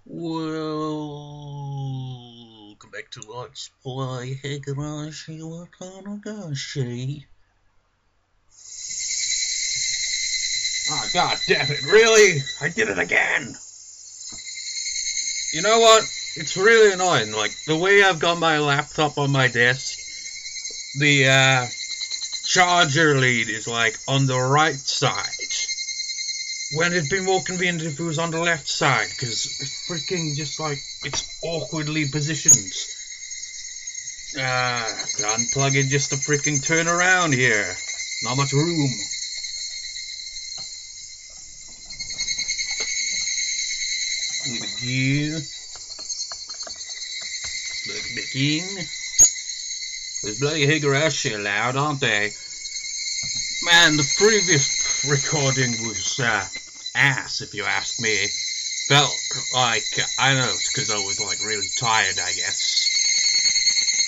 Welcome back to Let's Play Higurashi Watanagashi. Oh, god damn it, really? I did it again! You know what? It's really annoying, like, the way I've got my laptop on my desk, the, charger lead is, like, on the right side. When it'd be more convenient if it was on the left side, because it's freaking just like, it's awkwardly positioned. To unplug it just to freaking turn around here. Not much room. Here we go. Plug it back in. Those bloody Higurashi are loud, aren't they? Man, the previous recording was ass, if you ask me. Felt like, I don't know, it's because I was like really tired, I guess.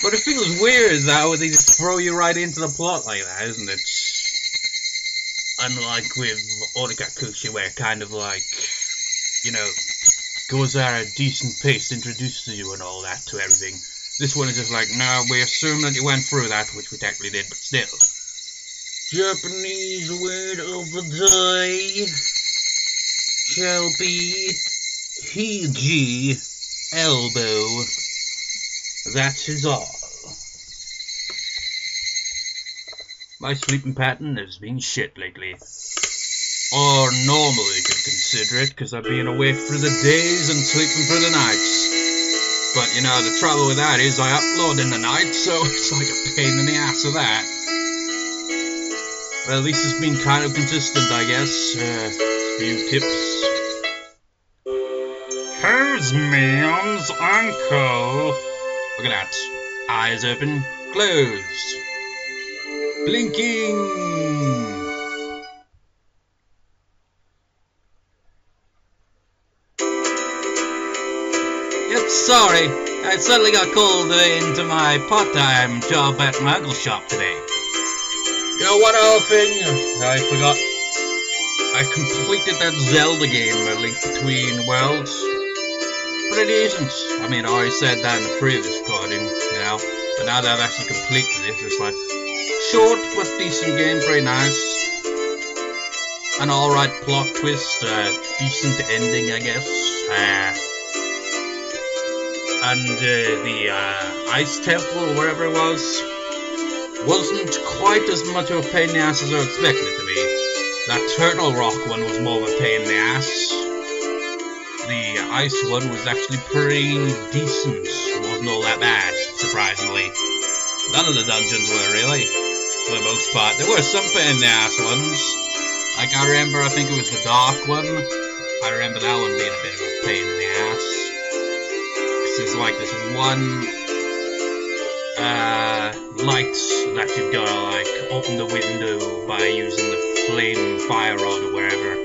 But it feels weird though, they just throw you right into the plot like that, isn't it? Unlike with Watanagashi, where kind of like, you know, goes at a decent pace, introduces you and all that to everything. This one is just like, no, we assume that you went through that, which we technically did, but still. Japanese word of the day shall be Hiji elbow. That is all. My sleeping pattern has been shit lately. Or normal you could consider it, because I've been awake through the days and sleeping through the nights. But you know, the trouble with that is I upload in the night, so it's like a pain in the ass of that. Well, at least it's been kind of consistent, I guess. Few tips. Who's Mion's uncle? Look at that. Eyes open, closed. Blinking. Yep, sorry. I suddenly got called into my part-time job at my uncle shop today. You know, one other thing I forgot. I completed that Zelda game, A Link Between Worlds. Pretty decent. I mean, I already said that in the previous recording, you know. But now that I've actually completed it, it's like, short but decent game, very nice. An alright plot twist, decent ending, I guess. And the Ice Temple, wherever it was, wasn't quite as much of a pain in the ass as I expected it to be. That Turtle Rock one was more of a pain in the ass. The ice one was actually pretty decent. It wasn't all that bad, surprisingly. None of the dungeons were, really, for the most part. There were some pain in the ass ones. Like, I remember, I think it was the Dark one. I remember that one being a bit of a pain in the ass. Because there's like this one light that you've got to like open the window by using the flame fire rod or wherever,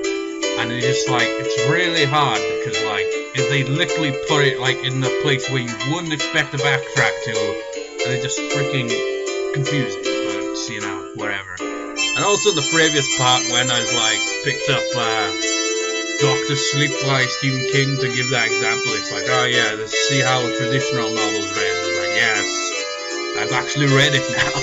and it's just like, it's really hard because like if they literally put it like in the place where you wouldn't expect to backtrack to, and it just freaking confusing, but you know, whatever. And also the previous part when I was like picked up Dr. Sleep by Stephen King to give that example, it's like, oh yeah, let's see how a traditional novel's read. It's like, yes, I've actually read it now.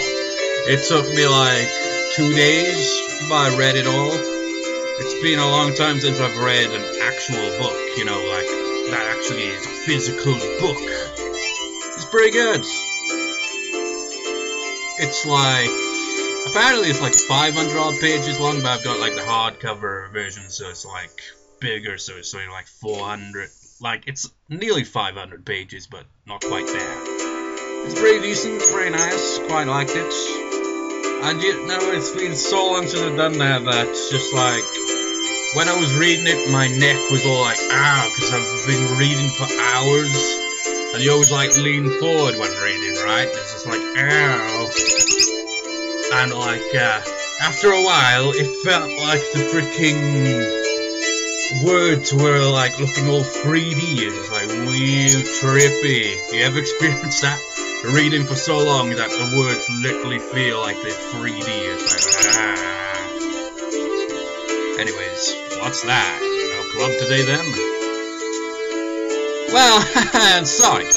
It took me like 2 days before I read it all. It's been a long time since I've read an actual book, you know, like, that actually is a physical book. It's pretty good. It's like, apparently it's like 500 odd pages long, but I've got like the hardcover version, so it's like bigger, so it's only like 400, like it's nearly 500 pages, but not quite there. It's pretty decent, pretty nice, quite liked it. And you know, it's been so long since I've done that, that's just like, when I was reading it, my neck was all like, ow, because I've been reading for hours, and you always like lean forward when reading, right? It's just like, ow. And like, after a while, it felt like the freaking words were like looking all 3D. It's just like, weird, trippy. You ever experienced that? Reading for so long that the words literally feel like they're 3D. It's like, Anyways, what's that? No club today then? Well, I'm sorry.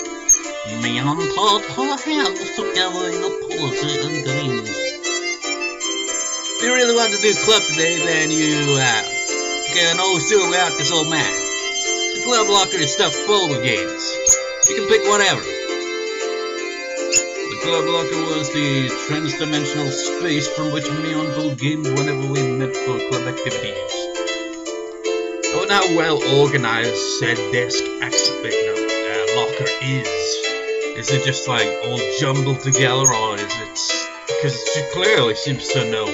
Mion put her hands together in apology and grins. If you really want to do club today, then you can always do it without this old man. The club locker is stuffed full of games. You can pick whatever. The club locker was the trans-dimensional space from which Mion pulled games whenever we met for club activities. I wonder how well organized said desk locker is. Is it just like all jumbled together, or is it? Because she clearly seems to know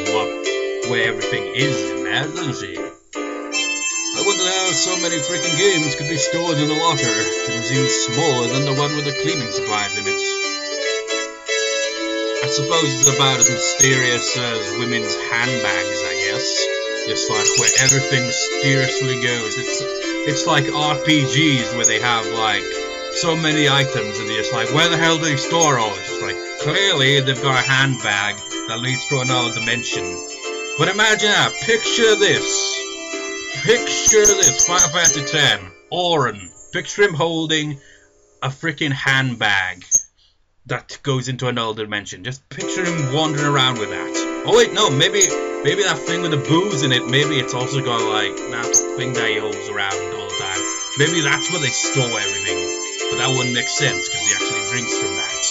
where everything is in there, doesn't she? I wonder how so many freaking games could be stored in a locker. It was even smaller than the one with the cleaning supplies in it. I suppose it's about as mysterious as women's handbags, I guess. Just like where everything mysteriously goes. It's like RPGs where they have like so many items and you're just like, where the hell do they store all this? It's like, clearly they've got a handbag that leads to another dimension. But imagine that, picture this, Final Fantasy X, Auron, picture him holding a freaking handbag that goes into another dimension. Just picture him wandering around with that. Oh wait, no, maybe that thing with the booze in it, maybe it's also got like that thing that he holds around all the time. Maybe that's where they store everything. But that wouldn't make sense because he actually drinks from that.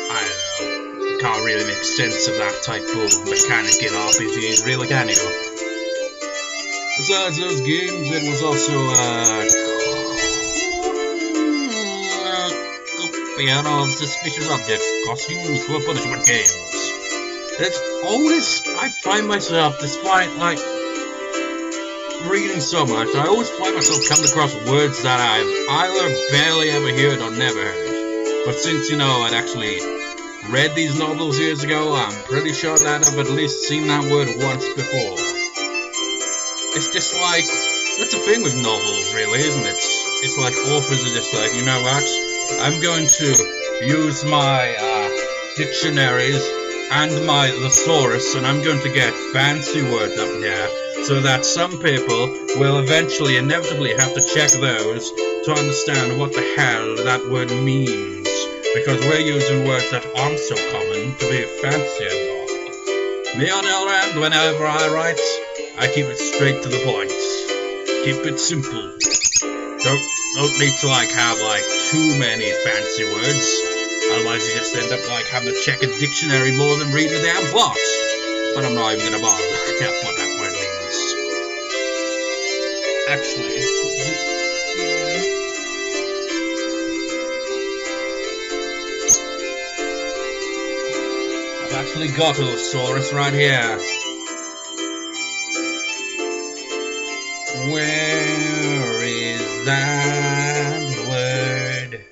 I don't know. Can't really make sense of that type of mechanic in RPGs, really, can you? Besides those games, it was also piano of suspicious objects, costumes for punishment games. It's always, I find myself, despite like reading so much, I always find myself coming across words that I've either barely ever heard or never heard. But since, you know, I'd actually read these novels years ago, I'm pretty sure that I've at least seen that word once before. It's just like, that's the thing with novels, really, isn't it? It's like authors are just like, you know what, I'm going to use my dictionaries and my thesaurus, and I'm going to get fancy words up here, so that some people will eventually, inevitably have to check those to understand what the hell that word means. Because we're using words that aren't so common to be fancy and all. Me on the other hand, whenever I write, I keep it straight to the point. Keep it simple. Don't need to like have like too many fancy words. Otherwise you just end up like having to check a dictionary more than reading a damn plot. But I'm not even gonna bother looking at what that word means. Actually, I've actually got a thesaurus right here. Where is that word?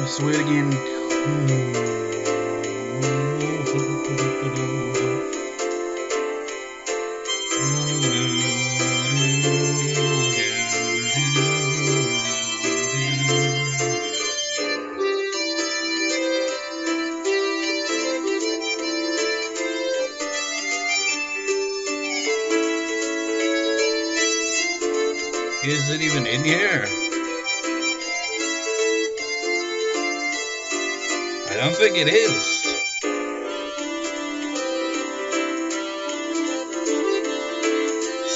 Swear again. Is it even in here? I don't think it is.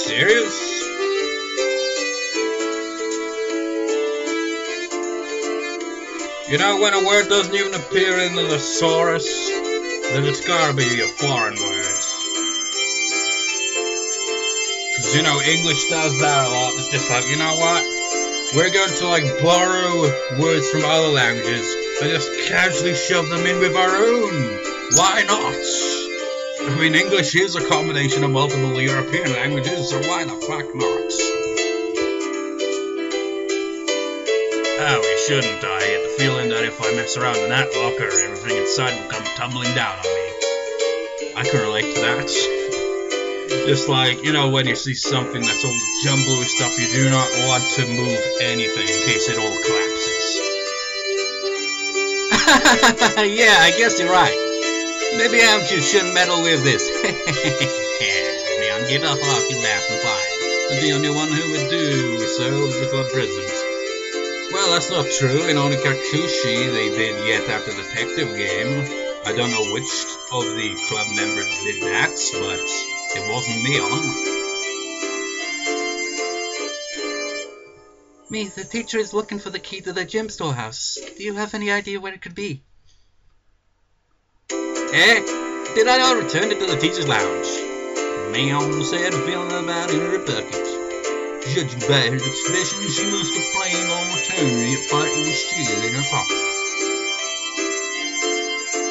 Serious? You know, when a word doesn't even appear in the thesaurus, then it's gotta be a foreign word. Because, you know, English does that a lot. It's just like, you know what? We're going to, like, borrow words from other languages and just casually shove them in with our own. Why not? I mean, English is a combination of multiple European languages, so why the fuck not? Oh, we shouldn't. I get the feeling that if I mess around in that locker, everything inside will come tumbling down on me. I can relate to that. Just like, you know, when you see something that's all jumbled with stuff, you do not want to move anything in case it all collapses. Yeah, I guess you're right. Maybe I just shouldn't meddle with this. Mion, get off, you laughing fine. But the only one who would do so is the club president. Well, that's not true. In Higurashi, they did yet after the detective game. I don't know which of the club members did that, but it wasn't Mion. Me, the teacher is looking for the key to the gem storehouse. Do you have any idea where it could be? Did I not return it to the teacher's lounge? Mion said, feeling about in her bucket. Judging by her expression, she must have planned on returning it while it was still in her pocket.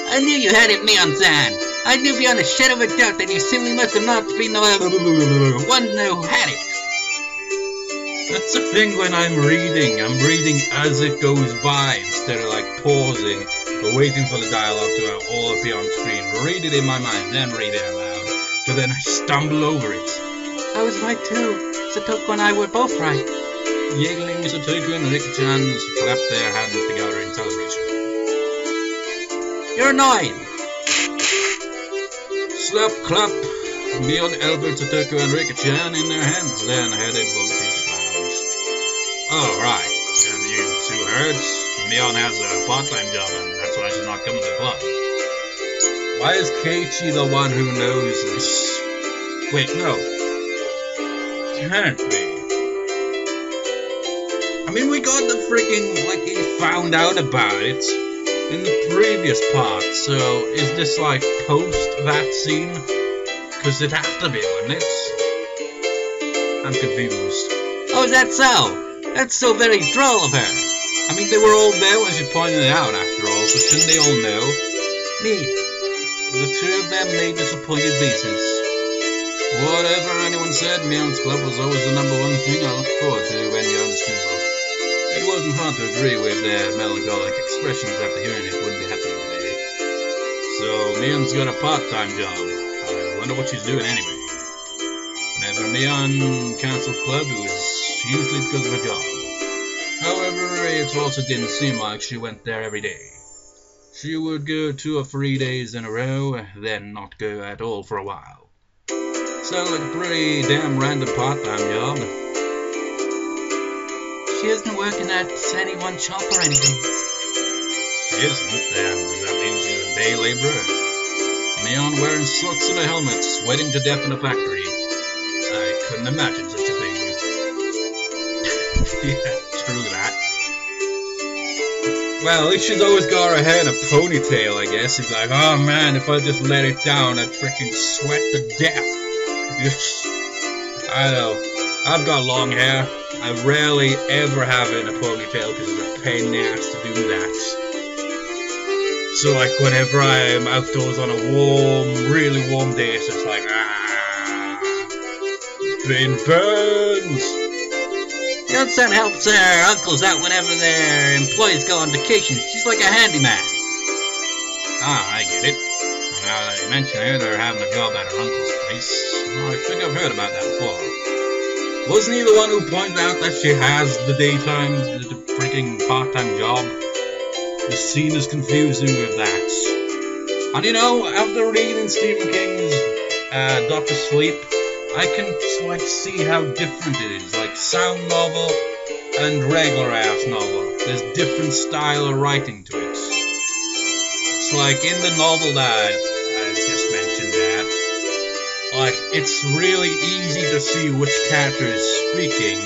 I knew you had it, Mion-san. I knew beyond a shadow of a doubt that you simply must have not been the one who had it. That's the thing when I'm reading as it goes by instead of like pausing or waiting for the dialogue to all appear on screen. Read it in my mind, then read it out loud. So then I stumble over it. I was right too. Satoko and I were both right. Giggling, Satoko and Rika-chan clapped their hands together in celebration. You're annoying. Slap, clap. Mion elbowed Satoko and Rika-chan in their hands, then headed for the teacher's lounge. Oh, right. And you two heard? Mion has a part-time job, and that's why she's not coming to the club. Why is Keiichi the one who knows this? Wait, no. Can't be. I mean, we got the freaking, like, he found out about it in the previous part, so is this, like, post that scene? Because it'd have to be, wouldn't it? I'm confused. Oh, is that so? That's so very droll of her. I mean, they were all there when she pointed it out, after all, so shouldn't they all know? Me. The two of them made disappointed faces. Whatever anyone said, Mion's club was always the number one thing I looked forward to when you're in school. It wasn't hard to agree with their melancholic expressions after hearing it wouldn't be happening today. So, Mion's got a part-time job. I wonder what she's doing anyway. Whenever Mion canceled club, it was usually because of a job. However, it also didn't seem like she went there every day. She would go 2 or 3 days in a row, then not go at all for a while. Sounds like a pretty damn random part-time job. She isn't working at any one shop or anything. She isn't, then does that mean she's a day laborer? Mion wearing socks and a helmet, sweating to death in a factory. I couldn't imagine such a thing. Yeah, true that. Well, at least she's always got her hair in a ponytail, I guess. She's like, oh man, if I just let it down, I'd freaking sweat to death. I know. I've got long hair. I rarely ever have it in a ponytail because it's a pain in the ass to do that. So like whenever I'm outdoors on a really warm day, it's just like, been burned. Mion-san helps her uncles out whenever their employees go on vacation. She's like a handyman. Ah, I get it. Now that you mention it, they're having a job at her uncle's place. I think I've heard about that before. Wasn't he the one who pointed out that she has the daytime, the freaking part-time job? The scene is confusing with that. And you know, after reading Stephen King's Dr. Sleep, I can like see how different it is. Like sound novel and regular ass novel. There's different style of writing to it. It's like in the novel that I just mentioned that, like it's really easy to see which character is speaking,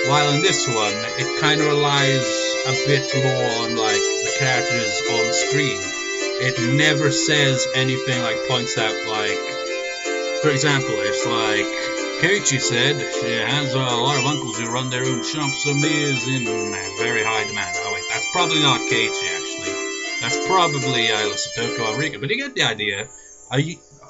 while in this one it kind of relies a bit more on like the characters on screen. It never says anything like points out like, for example, it's like Keiichi said she has a lot of uncles who run their own shops, so Mia is in very high demand. Oh wait, that's probably not Keiichi actually. That's probably Satoko or Rika, but you get the idea.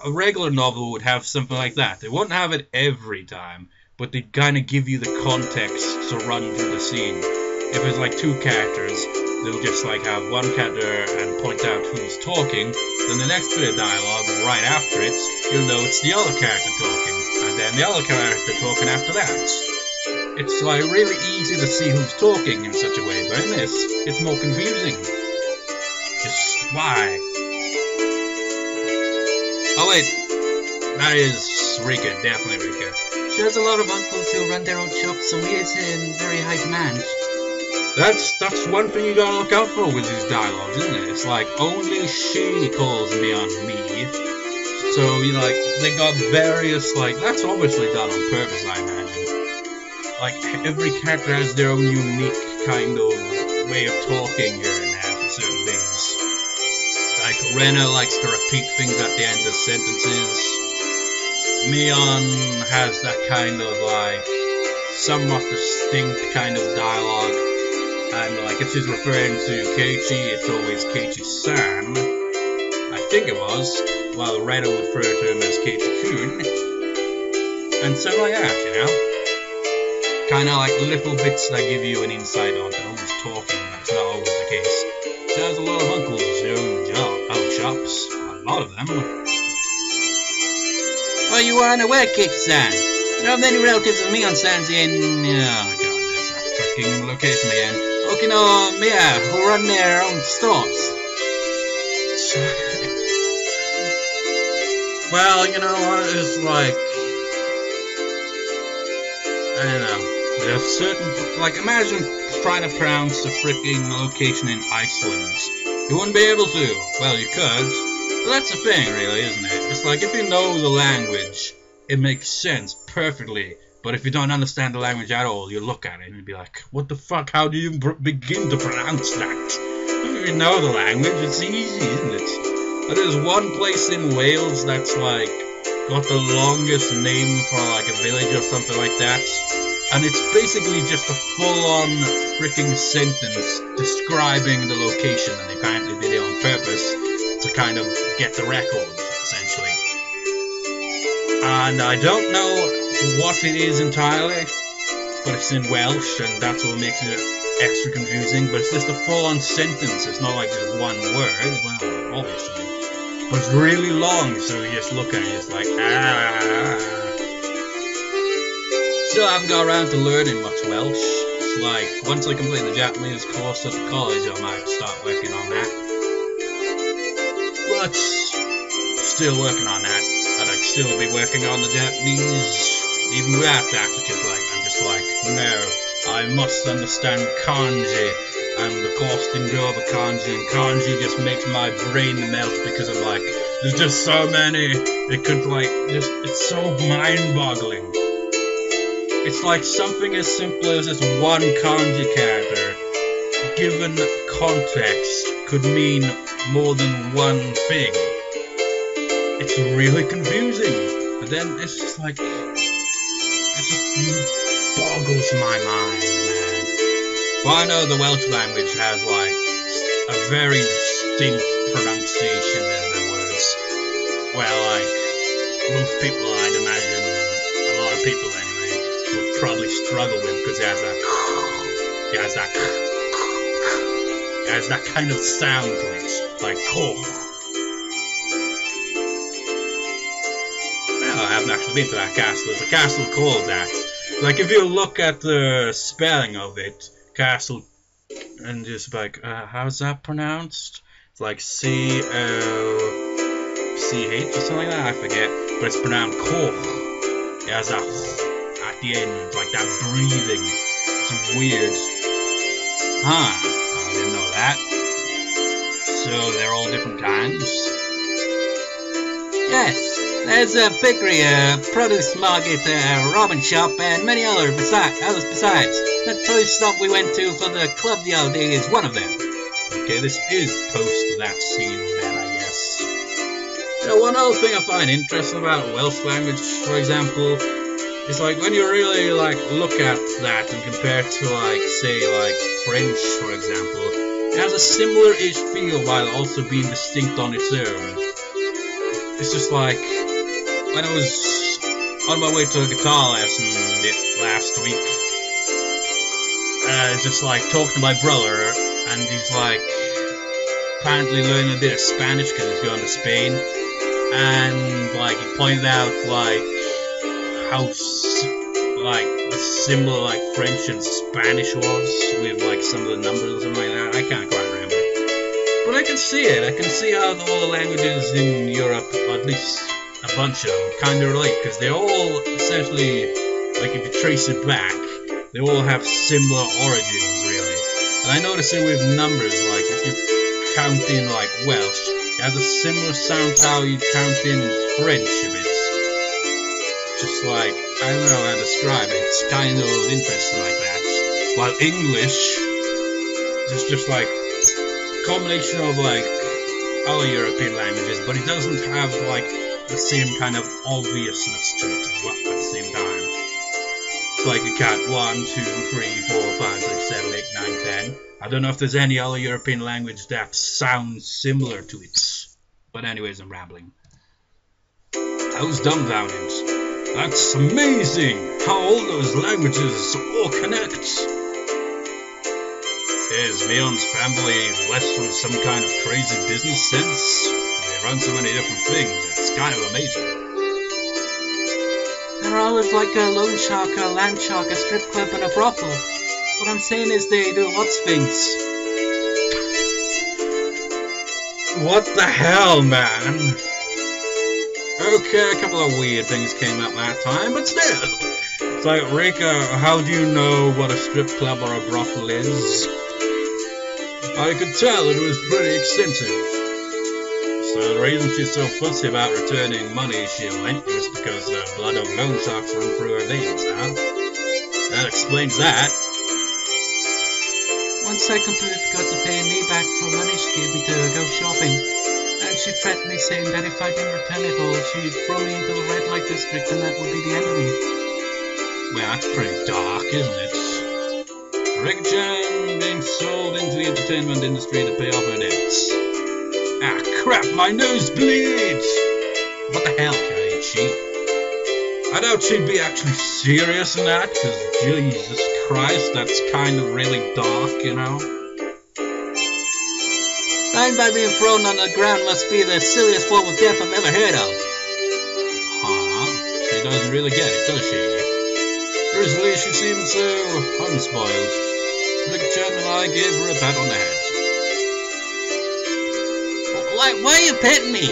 A regular novel would have something like that. They wouldn't have it every time, but they'd kind of give you the context to run through the scene. If it's like two characters, they'll just like have one character and point out who's talking, then the next bit of dialogue right after it, you'll know it's the other character talking, and then the other character talking after that. It's like really easy to see who's talking in such a way, but in this, it's more confusing. Just why? Oh wait, that is Rika, definitely Rika. She has a lot of uncles who run their own shops, so he is in very high demand. That's one thing you gotta look out for with these dialogues, isn't it? It's like only she calls Mion me. So you know, like they got various that's obviously done on purpose, I imagine. Like every character has their own unique kind of way of talking here and there for certain things. Like Rena likes to repeat things at the end of sentences. Mion has that kind of somewhat distinct kind of dialogue. And like if she's referring to Keiichi, it's always Keiichi-san, I think it was, while Rena would refer to him as Keiichi-kun. And so like that, you know? Kind of like little bits that give you an insight onto who's talking. That's not always the case. She has a lot of uncles who own shops. A lot of them. Oh, you are unaware, Keiichi-san. There are many relatives of Mion-san's in... Oh god, there's a freaking location again. Okinawa, who run their own stores. Well, you know what, it's like... I don't know. There's certain... Like, imagine trying to pronounce a freaking location in Iceland. You wouldn't be able to. Well, you could. But that's the thing, really, isn't it? It's like, if you know the language, it makes sense perfectly. But if you don't understand the language at all, you look at it and be like, what the fuck, how do you begin to pronounce that? If you know the language, it's easy, isn't it? But there's one place in Wales that's like, got the longest name for like a village or something like that. And it's basically just a full-on freaking sentence describing the location, and they apparently did it on purpose to kind of get the record, essentially. And I don't know what it is entirely, but it's in Welsh, and that's what makes it extra confusing. But it's just a full-on sentence. It's not like just one word. Well, obviously, but it's really long. So you just look at it, it's like Still haven't got around to learning much Welsh. It's like once I complete the Japanese course at the college, I might start working on that. But still working on that. And I'd still be working on the Japanese. Even without that, because I'm just like, no, I must understand kanji, and the course didn't go over kanji, and kanji just makes my brain melt because I'm like, there's just so many, it could it's so mind-boggling. It's like something as simple as this one kanji character, given context, could mean more than one thing. It's really confusing, and then it's just like, it just boggles my mind, man. Well, I know the Welsh language has a very distinct pronunciation in the words. Well, most people, I'd imagine, a lot of people anyway, would probably struggle with, because it has that kind of sound to it, like I haven't actually been to that castle. There's a castle called that. Like, if you look at the spelling of it, castle, and just how's that pronounced? It's like C-O-C-H or something like that, I forget. But it's pronounced Koch. It has that at the end, like that breathing. It's weird. I didn't know that. So they're all different kinds? Yes. There's a bakery, a produce market, a ramen shop, and many others besides. The tourist stop we went to for the club the other day is one of them. Okay, this is post that scene then, I guess. One other thing I find interesting about Welsh language, for example, is when you really look at that and compare it to say French, for example, it has a similar-ish feel while also being distinct on its own. It's just when I was on my way to a guitar lesson last week, I was just talking to my brother, and he's apparently learning a bit of Spanish because he's going to Spain, and he pointed out how similar French and Spanish was with some of the numbers or something like that. I can't quite remember, but I can see it. I can see how all the languages in Europe, or at least a bunch of them kind of relate, because they all essentially, like if you trace it back, they all have similar origins, really. And I notice it with numbers, like if you count in like Welsh, it has a similar sound to how you count in French a bit. Just like, I don't know how to describe it, it's kind of interesting like that. While English is just like a combination of like other European languages, but it doesn't have like the same kind of obviousness to it as well at the same time. It's like you count 1, 2, 3, 4, 5, 6, 7, 8, 9, 10. I don't know if there's any other European language that sounds similar to it. But anyways, I'm rambling. I was dumbfounded. That's amazing how all those languages all connect. Is Mion's family blessed with some kind of crazy business sense? They run so many different things, it's kind of amazing. They're always like a loan shark, a land shark, a strip club, and a brothel. What I'm saying is they do lots of things. What the hell, man? Okay, a couple of weird things came up that time, but still. It's like, Rika, how do you know what a strip club or a brothel is? I could tell it was pretty extensive. So the reason she's so fussy about returning money she lent is because the blood of loan sharks run through her veins, huh? That explains that. Once I completely forgot to pay me back for money she gave me to go shopping. And she threatened me saying that if I didn't return it all, she'd throw me into the red light district and that would be the end of me. Well, that's pretty dark, isn't it? Rika-chan being sold into the entertainment industry to pay off her debts. Ah, crap, my nose bleeds! What the hell, Kaiichi? I doubt she'd be actually serious in that, because Jesus Christ, that's kind of really dark, you know? Dying by being thrown on the ground must be the silliest form of death I've ever heard of. Huh? She doesn't really get it, does she? Usually she seems so unspoiled. Rika-chan and I gave her a pat on the head. Why are you petting me?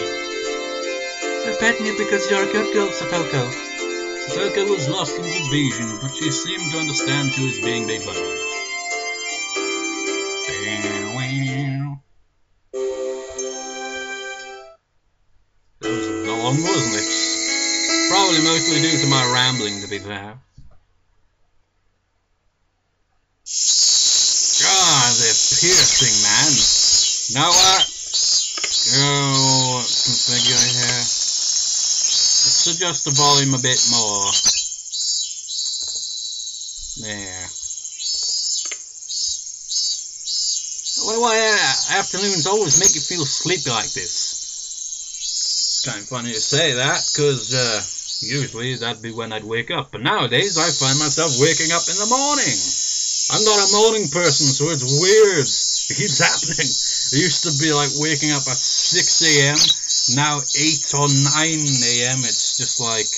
I'm petting you because you're a good girl, Satoko. Satoko was lost in confusion, but she seemed to understand she was being made fun of. That was long, wasn't it? Probably mostly due to my rambling, to be fair. God, they're piercing, man. Now what? Go configure here. Let's adjust the volume a bit more. There. I wonder why afternoons always make you feel sleepy like this. It's kind of funny to say that, because usually that'd be when I'd wake up. But nowadays I find myself waking up in the morning. I'm not a morning person, so it's weird. It keeps happening. It used to be like waking up at 6 a.m. Now 8 or 9 a.m. It's just like,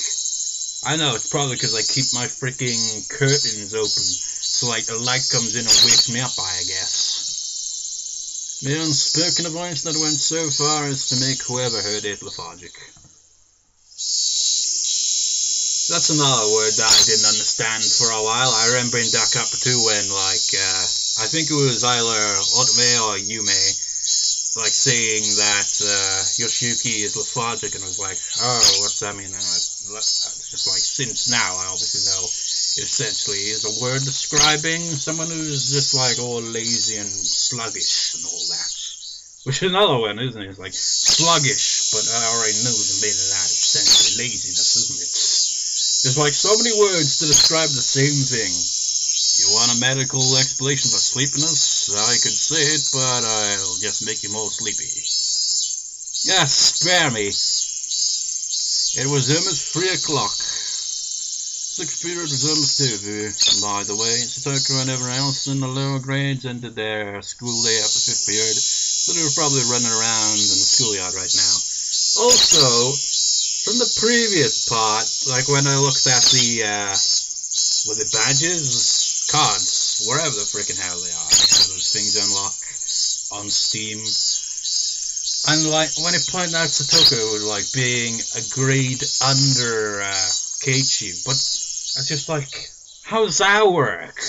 I know, it's probably because I keep my freaking curtains open. So like the light comes in and wakes me up, I guess. Mion spoke in a voice that went so far as to make whoever heard it lethargic. That's another word that I didn't understand for a while. I remember in Duck Up 2 when, like, I think it was either Otome or Yume, like, saying that Yoshiyuki is lethargic, and I was like, oh, what's that mean? And it's just like, since now, I obviously know it essentially is a word describing someone who's just, like, all lazy and sluggish and all that. Which is another one, isn't it? It's like, sluggish, but I already know the meaning of that, essentially laziness, isn't it? There's like so many words to describe the same thing. You want a medical explanation for sleepiness? I could say it, but I'll just make you more sleepy. Yes, spare me. It was almost 3 o'clock. 6th period was almost over. By the way, Satoko and everyone else in the lower grades ended their school day after 5th period, so they were probably running around in the schoolyard right now. Also, from the previous part, like when I looked at the, were the badges? Cards, wherever the freaking hell they are. You know, those things unlock on Steam. And like when it pointed out Satoko like being a grade under Keiichi, but I just like, how does that work?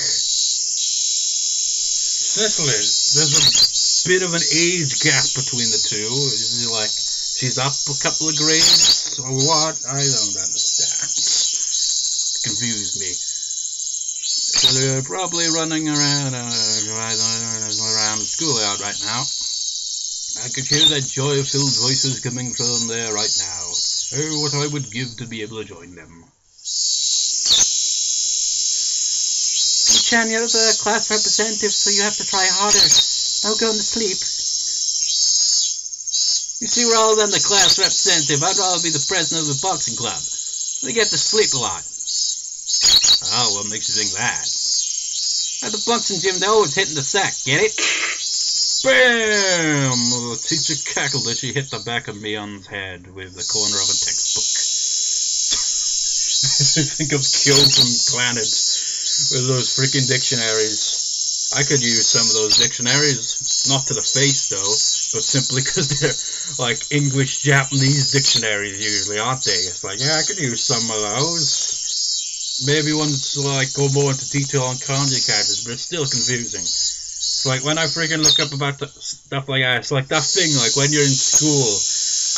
Especially, there's a bit of an age gap between the two. Is it like she's up a couple of grades or what? I don't understand. It confused me. So they're probably running around the schoolyard right now. I could hear their joy-filled voices coming from there right now. Oh, what I would give to be able to join them. Chan, you're the class representative, so you have to try harder. No going to sleep. You see, rather than the class representative, I'd rather be the president of the boxing club. They get to sleep a lot. Oh, what makes you think that? At the boxing gym, they're always hitting the sack, get it? Bam! The teacher cackled as she hit the back of Mion's head with the corner of a textbook. I think of Kyo from Planet with those freaking dictionaries. I could use some of those dictionaries, not to the face though, but simply because they're like English-Japanese dictionaries usually, aren't they? It's like, yeah, I could use some of those. Maybe one's like go more into detail on kanji characters, but it's still confusing. It's like when I freaking look up about stuff like that, it's like that thing, like when you're in school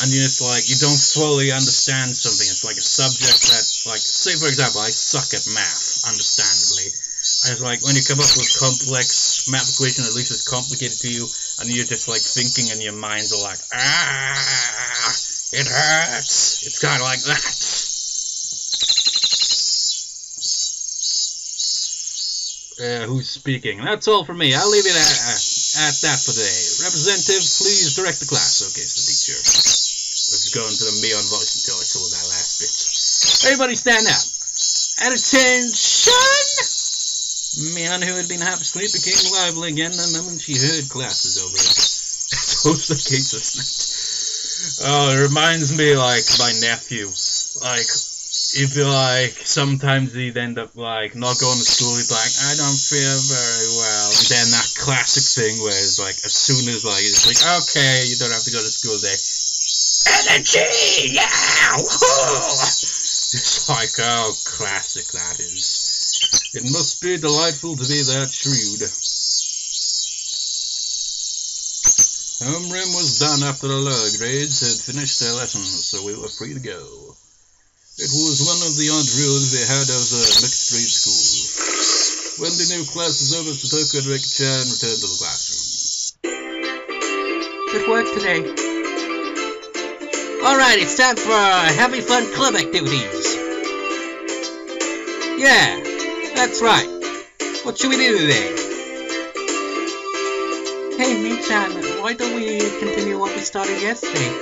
and you're just like, you don't fully understand something. It's like a subject that, like, say for example, I suck at math, understandably. And it's like when you come up with complex math equation, at least it's complicated to you, and you're just like thinking and your mind's are like, it hurts. It's kind of like that. Who's speaking? That's all from me. I'll leave it at that for today. Representative, please direct the class. Okay, so teacher. Let's go into the Mion voice until I saw that last bit. Everybody stand up. At attention! Mion, who had been half asleep, became lively again the moment she heard class was over. It's always the case, isn't it? Oh, it reminds me, like, my nephew. Like, he'd be like, sometimes he'd end up like not going to school. He'd be like, I don't feel very well. And then that classic thing where it's like, as soon as like it's like, okay, you don't have to go to school today. Energy, yeah, woohoo! It's like, oh, classic that is. It must be delightful to be that shrewd. Homeroom was done after the lower grades had finished their lessons, so we were free to go. It was one of the odd rules they had as a mixed grade school. When the new class was over, Satoko and Riki-chan returned to the classroom. Good work today. Alright, it's time for having fun club activities. Yeah, that's right. What should we do today? Hey, Mi-chan, why don't we continue what we started yesterday?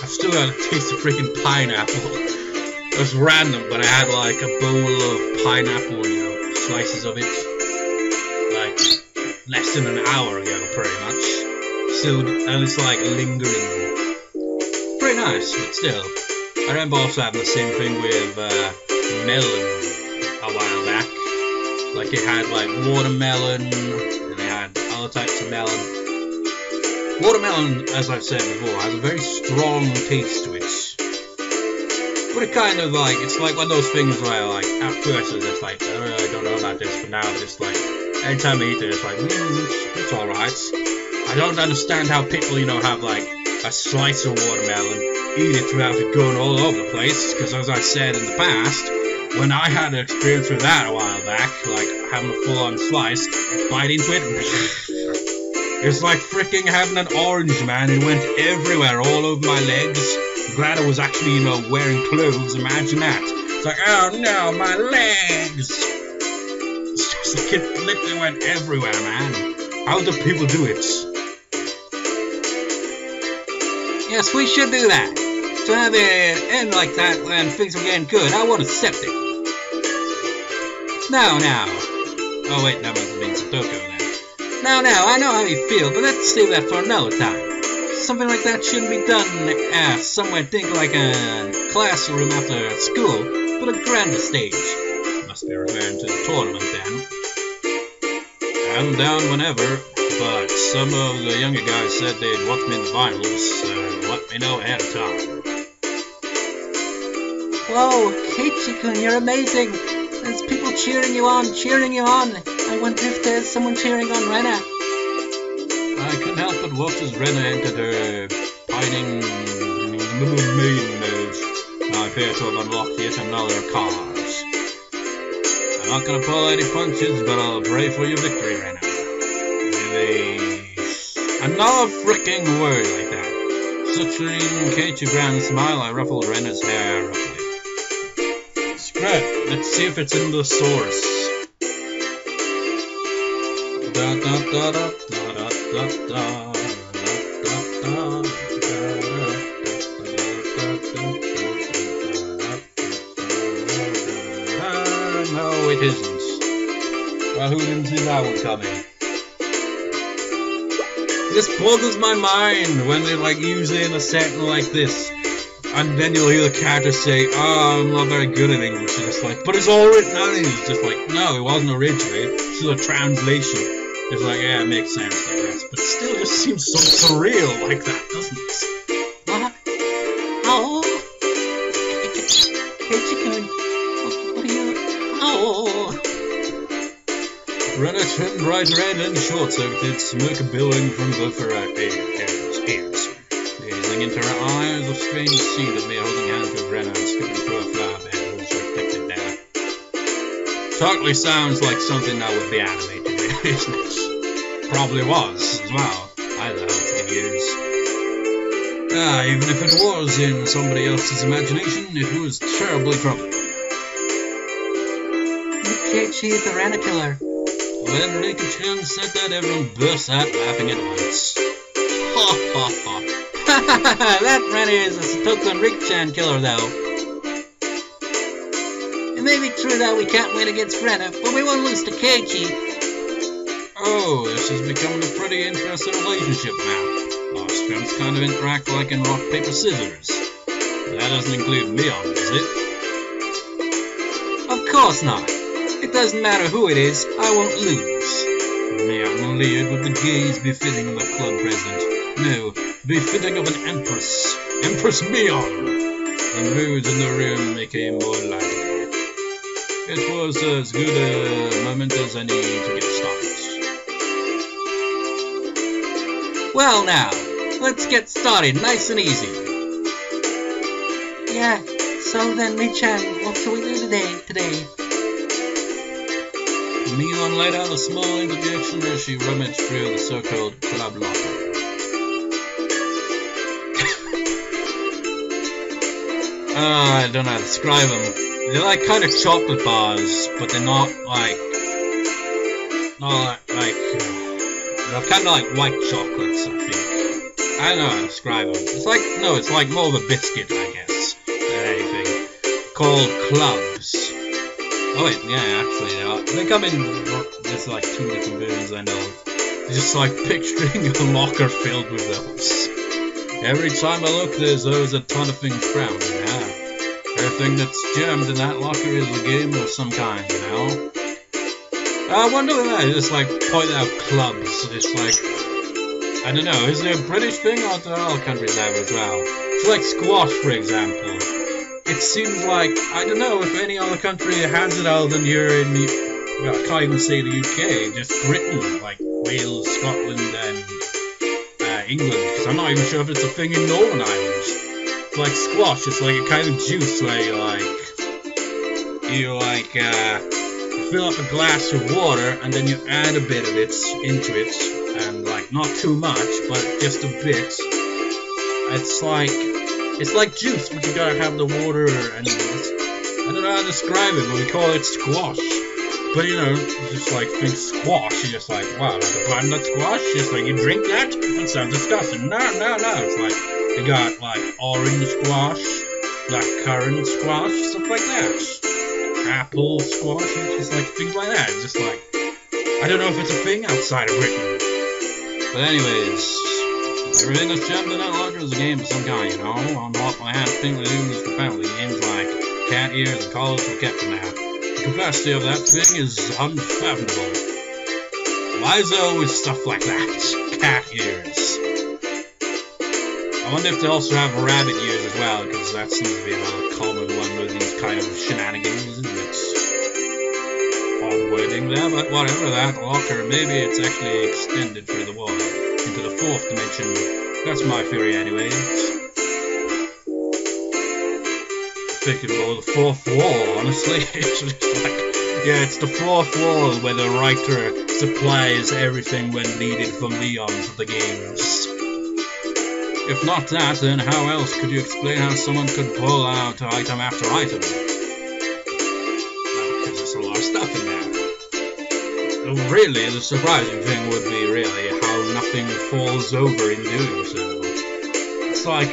I've still got a taste of freaking pineapple. It was random, but I had like a bowl of pineapple, you know, slices of it, like less than an hour ago, pretty much. Still, and it's like lingering. Pretty nice, but still. I remember also having the same thing with melon a while back. Like it had like watermelon, and it had other types of melon. Watermelon, as I've said before, has a very strong taste to it. But it kind of like, it's like one of those things where like, at first it's just like, I don't know about this, but now it's just like, anytime I eat it, it's like, it's alright. I don't understand how people, you know, have like a slice of watermelon, eat it without it going all over the place, because as I said in the past, when I had an experience with that a while back, like having a full-on slice, bite into it, it's like freaking having an orange, man. It went everywhere, all over my legs. I'm glad I was actually, you know, wearing clothes. Imagine that. It's like, oh no, my legs. It's just like it literally went everywhere, man. How do people do it? Yes, we should do that. To have it end like that when things were getting good, I won't accept it. Now. Oh wait, that must have been Satoko then. Now, I know how you feel, but let's save that for another time. Something like that shouldn't be done somewhere think like a classroom after school, but a grander stage. Must be referring to the tournament then. I'm down whenever. but some of the younger guys said they'd watch me in the finals, so let me know ahead of time. Whoa, Keiichi-kun, you're amazing! There's people cheering you on, cheering you on! I wonder if there's someone cheering on Rena. I couldn't help but watch as Rena entered her fighting main mode. Now I appear to have unlocked yet another card. I'm not gonna pull any punches, but I'll pray for your victory, Rena. Another freaking word like that. Suturing Keiichi Brand's smile, I ruffled Rena's hair roughly. Scrap, let's see if it's in the source. Da da da da da da da da da. No, it isn't. Well, who didn't see that one coming? This boggles my mind when they like use it in a setting like this, and then you'll hear the character say, "Oh, I'm not very good at English." And it's like, but it's all written out. And it's just like, no, it wasn't originally. It's a translation. It's like, yeah, it makes sense, I guess, but still, it just seems so surreal like that, doesn't it? What? Oh, Keiichi-kun, what are you? Oh. Rena turned bright red and short-circuited, smoke billowing from both her ears. Gazing into her eyes, a strange scene of me holding hands with Rena and skipping through a flower bed was reflected there. Totally sounds like something that would be animated, isn't it? Probably was, as well. I don't know what to use. Even if it was in somebody else's imagination, it was terribly troubling. Keiichi is the Rena killer. When Rika-chan said that, everyone burst out laughing at once. Ha ha ha. That Rena is a Satoko and Rika-chan killer, though. It may be true that we can't win against Rena, but we won't lose to Keiichi. Oh, this is becoming a pretty interesting relationship now. Our strengths kind of interact like in rock, paper, scissors. That doesn't include Mion, does it? Of course not. It doesn't matter who it is, I won't lose. Mion leered with the gaze befitting of a club president. No, befitting of an empress. Empress Mion! The moods in the room became more lively. It was as good a moment as any to get started. Well now, let's get started nice and easy. Yeah, so then Mi-chan, what shall we do today? Mion laid out a small interjection as she rummaged through the so-called club locker. I don't know how to describe them. They're like kind of chocolate bars, but they're not like they're kind of like white chocolates, I think. I don't know how to describe them. It's like more of a biscuit, I guess, than anything. Called clubs. Oh wait, yeah, actually they are. They come in, there's like 2 different versions I know. Just like picturing a locker filled with those. Every time I look, there's always a ton of things found, Everything that's jammed in that locker is a game of some kind, you know? I wonder if I just like point out clubs. It's like, I don't know, is there a British thing or do all countries have as well? It's like squash, for example. It seems like, I don't know if any other country has it other than here in, well, I can't even say the UK, just Britain, like Wales, Scotland, and England, because I'm not even sure if it's a thing in Northern Ireland. It's like squash, it's like a kind of juice where you fill up a glass of water and then you add a bit of it into it, and like not too much, but just a bit. It's like juice, but you gotta have the water, and I don't know how to describe it, but we call it squash. But you know, just like think squash, you're just like, wow, like a butternut squash, just like you drink that? That sounds disgusting. No, it's like, you got like orange squash, blackcurrant squash, stuff like that. Apple squash, just like things like that. It's just like, I don't know if it's a thing outside of Britain. But anyways, everything that's jammed in that locker is a game of some kind, you know? On what my hand thing to do is profoundly games like cat ears and collars were kept in there. The capacity of that thing is unfathomable. Why is there always stuff like that? Cat ears. I wonder if they also have rabbit ears as well, because that seems to be another common one with these kind of shenanigans. It's odd wording there, but whatever, that locker, maybe it's actually extended through the wall into the fourth dimension. That's my theory anyway. Thinking about the fourth wall, honestly. It's just like, yeah, it's the fourth wall where the writer supplies everything when needed from Mion for the games. If not that, then how else could you explain how someone could pull out item after item? Because there's a lot of stuff in there. Really, the surprising thing would be really how nothing falls over in doing so. It's like,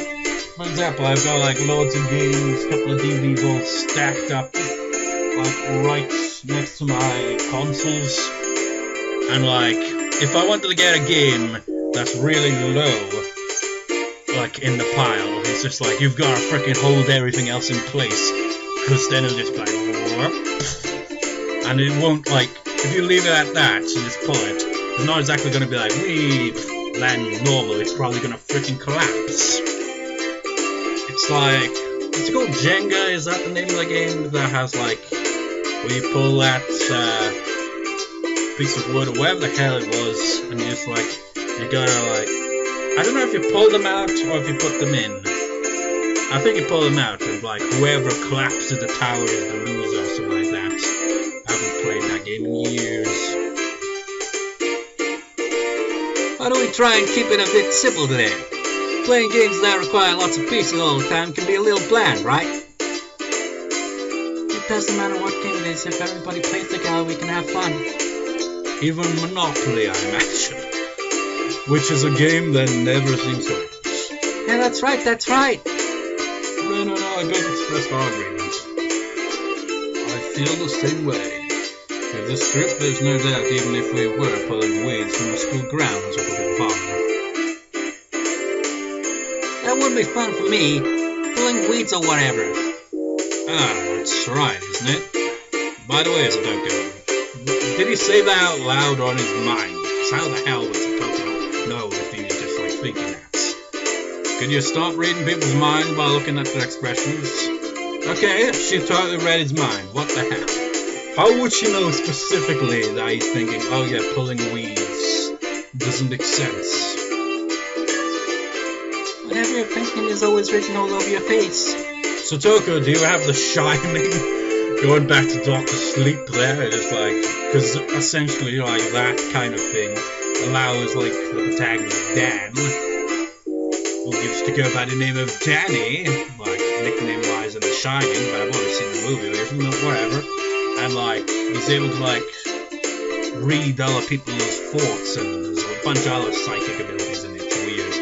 for example, I've got like loads of games, a couple of DVDs all stacked up, like right next to my consoles. And like, if I wanted to get a game that's really low, like in the pile, it's just like you've got to freaking hold everything else in place, because then it'll just be like, whoop, and it won't, like, if you leave it at that and just pull it, it's not exactly going to be like wee, land normal. It's probably going to freaking collapse. It's like, it's called Jenga. Is that the name of the game that has like where you pull that piece of wood or whatever the hell it was, and you just like, you gotta like, I don't know if you pull them out or if you put them in. I think you pull them out, and like whoever collapses the tower is the loser or something like that. I haven't played that game in years. Why don't we try and keep it a bit simple today? Playing games that require lots of pieces all the time can be a little bland, right? It doesn't matter what game it is, if everybody plays together we can have fun. Even Monopoly, I imagine. Which is a game that never seems to end. Yeah, that's right, that's right. No, I don't express argument. I feel the same way. With this group, there's no doubt even if we were pulling weeds from the school grounds, it would be fun. That would be fun for me, pulling weeds or whatever. Ah, that's right, isn't it? By the way, Sudoku, did he say that out loud or in his mind? Because how the hell would Sudoku know if he was just like thinking that? Could you stop reading people's minds by looking at their expressions? Okay, she totally read his mind. What the hell? How would she know specifically that he's thinking, oh yeah, pulling weeds doesn't make sense? Whatever you're thinking is always written all over your face. Sudoku, do you have the Shining? Going back to Dr. Sleep there, it's like, because essentially like that kind of thing allows like the protagonist Dan, who used to go by the name of Danny, like nickname-wise in The Shining, but I've only seen the movie version, whatever. And like, he's able to like read other people's thoughts, and there's a bunch of other psychic abilities, and it's weird.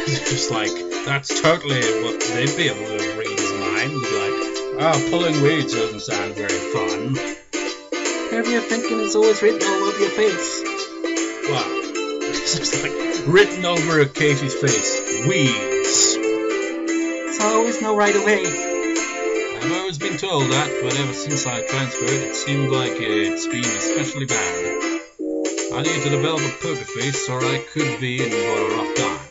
It's just like, that's totally what they'd be able to read his mind. Be like, oh, pulling weeds doesn't sound very fun. Whatever you're thinking is always written all over your face. Wow. It's just like, written over Casey's face. Weeds. So I always know right away. I've always been told that, but ever since I transferred, it seemed like it's been especially bad. I need to develop a poker face, or I could be in for a rough time.